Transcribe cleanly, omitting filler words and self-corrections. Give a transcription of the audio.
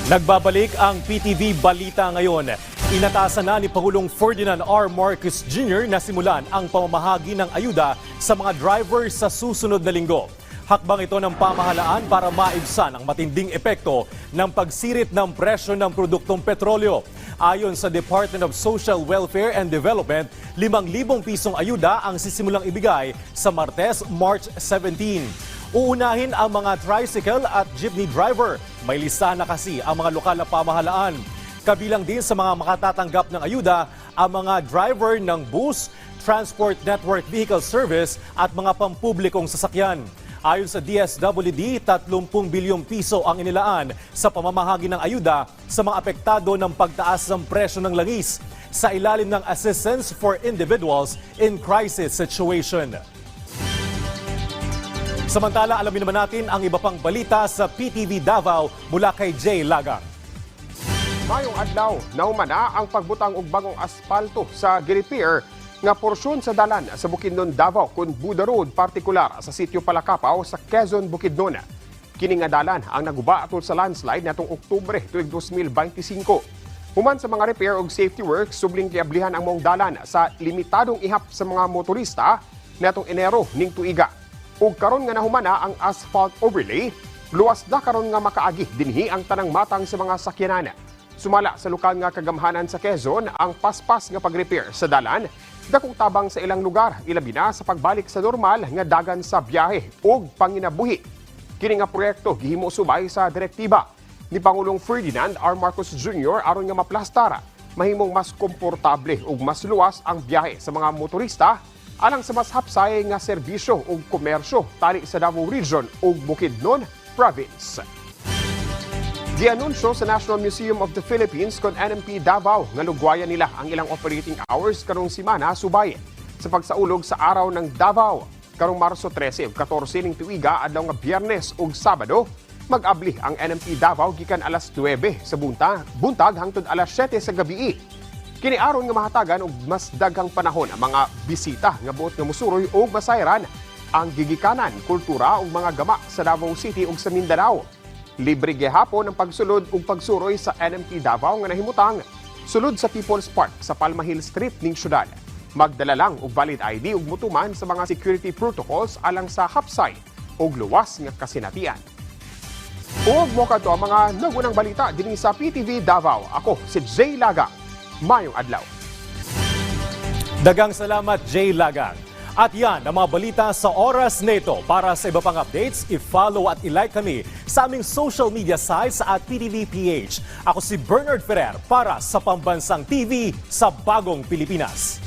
Nagbabalik ang PTV Balita ngayon. Inatasan na ni Pangulong Ferdinand R. Marcos Jr. na simulan ang pamamahagi ng ayuda sa mga driver sa susunod na linggo. Hakbang ito ng pamahalaan para maibsan ang matinding epekto ng pagsirit ng presyo ng produktong petrolyo. Ayon sa Department of Social Welfare and Development, 5,000 pisong ayuda ang sisimulang ibigay sa Martes, March 17. Uunahin ang mga tricycle at jeepney driver. May listahan na kasi ang mga lokal na pamahalaan. Kabilang din sa mga makatatanggap ng ayuda ang mga driver ng bus, Transport Network Vehicle Service at mga pampublikong sasakyan. Ayon sa DSWD, 30 bilyong piso ang inilaan sa pamamahagi ng ayuda sa mga apektado ng pagtaas ng presyo ng langis sa ilalim ng Assistance for Individuals in Crisis Situation. Samantala, alamin naman natin ang iba pang balita sa PTV Davao mula kay Jay Lagang. Mayong adlaw, naumana ang pagbutang og bagong asfalto sa gi-repair nga porsyon sa dalan sa Bukidnon, Davao kun Buda Road, partikular sa sitio Palakapaw sa Quezon, Bukidnon. Kini nga dalan ang naguba atol sa landslide natong Oktubre tuig 2025. Human sa mga repair ug safety works, subling kiablihan ang mong dalan sa limitadong ihap sa mga motorista natong Enero ning tuiga. Ug karon nga nahumana ang asphalt overlay, luwas na karon nga makaagi dinhi ang tanang matang sa mga sakyanan. Sumala sa lokal nga kagamhanan sa Quezon ang paspas nga pag-repair sa dalan, dakong tabang sa ilang lugar, ilabi na sa pagbalik sa normal nga dagan sa biyahe ug panginabuhi. Kini nga proyekto gihimo subay sa direktiba ni Pangulong Ferdinand R. Marcos Jr. aron nga maplastara, mahimong mas komportable ug mas luwas ang biyahe sa mga motorista alang sa mas hapsay nga serbisyo ug komersyo tali sa Davao Region ug Bukidnon Province. Gianunsyo sa National Museum of the Philippines kon NMP Davao nga lugwayan nila ang ilang operating hours karong semana subay sa pagsaulog sa araw ng Davao karong Marso 13 ug 14 ning tuiga adlaw nga Biyernes ug Sabado. Mag-abli ang NMP Davao gikan alas 9 sa buntag hangtod alas 7 sa gabii. Kini aron nga mahatagan og mas daghang panahon ang mga bisita nga buot nga musuroy og masayran ang gigikanan, kultura ug mga gama sa Davao City ug sa Mindanao. Libre gihapon ang pagsulod ug pagsuroy sa NMP Davao nga nahimutang sulod sa People's Park sa Palma Hill Street ning syudad. Magdala lang og valid ID ug mutuman sa mga security protocols alang sa hapsay ug luwas nga kasinatian. Ug mo kadto ang mga nagunang balita dinhi sa PTV Davao. Ako si Jay Laga. Mayong adlaw. Dagang salamat, Jay Lagang. At yan ang mga balita sa oras nito. Para sa iba pang updates, i-follow at i-like kami sa aming social media sites at PTVPH. Ako si Bernard Ferrer para sa Pambansang TV sa Bagong Pilipinas.